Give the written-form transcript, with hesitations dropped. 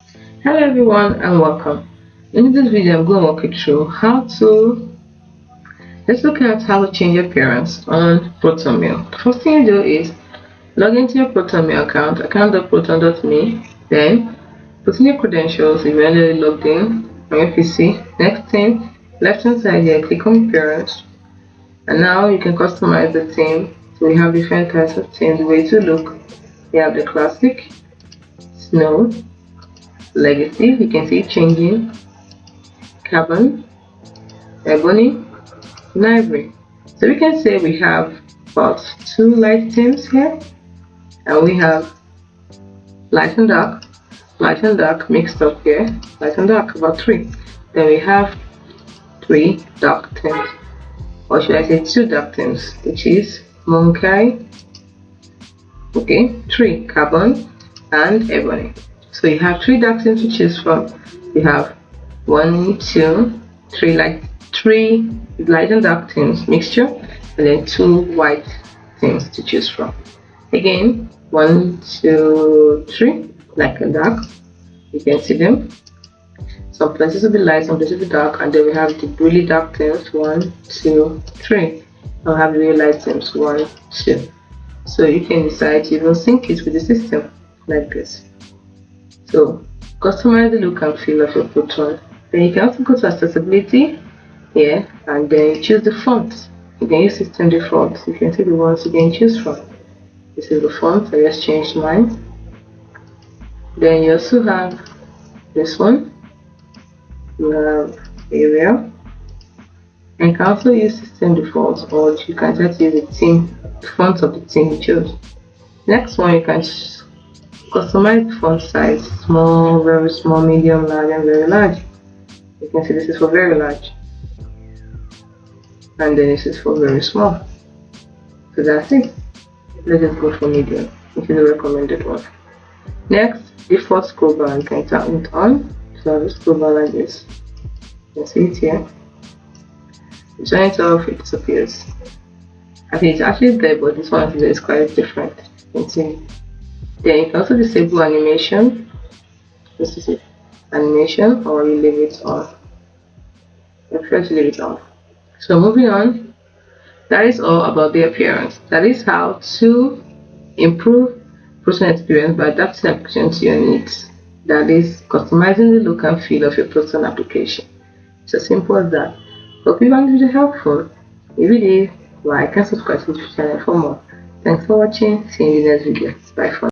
Hello everyone and welcome. In this video I'm going to walk you through let's look at how to change appearance on ProtonMail. The first thing you do is log into your ProtonMail account.proton.me, then put in your credentials if you're already logged in on your PC. Next thing, left hand side here, click on appearance, and now you can customize the theme. So we have different types of themes. The way to look, we have the classic, snow, legacy, you can see it changing, carbon, ebony, and ivory. So we can say we have about two light themes here, and we have light and dark mixed up here, light and dark about three. Then we have three dark themes, or should I say two dark themes, which is monkey, okay, three carbon and ebony. So you have three dark themes to choose from. You have 1, 2, 3 light and dark themes mixture, and then 2 white themes to choose from. Again, 1, 2, 3 light and dark. You can see them. Some places will be light, some places will be dark, and then we have the really dark themes 1, 2, 3. I'll have the really light themes 1, 2. So you can decide to even sync it with the system like this. So customize the look and feel of your Proton. Then you can also go to accessibility here, and then choose the font. You can use system default. You can see the ones you can choose from. This is the font. I just changed mine. Then you also have this one. You have area, and you can also use system default, or you can just use the font of the theme you chose. Next one, you can customize the font size: small, very small, medium, large, and very large. You can see this is for very large, and then this is for very small. So that's it. Let's just go for medium, which is the recommended one. Next, default scroll bar, you can turn it on. So I have a scroll bar like this. You can see it here. You turn it off, it disappears. I think it's actually there, but this one is quite different. You can see. Then you can also disable animation. This is it. Animation, or you leave it on. I prefer to leave it on. So moving on, that is all about the appearance. That is how to improve Proton experience by adapting application to your needs. That is customizing the look and feel of your Proton application. It's as simple as that. Hope you found this video helpful. If you did, like and subscribe to the channel for more. Thanks for watching. See you in the next video. Bye for now.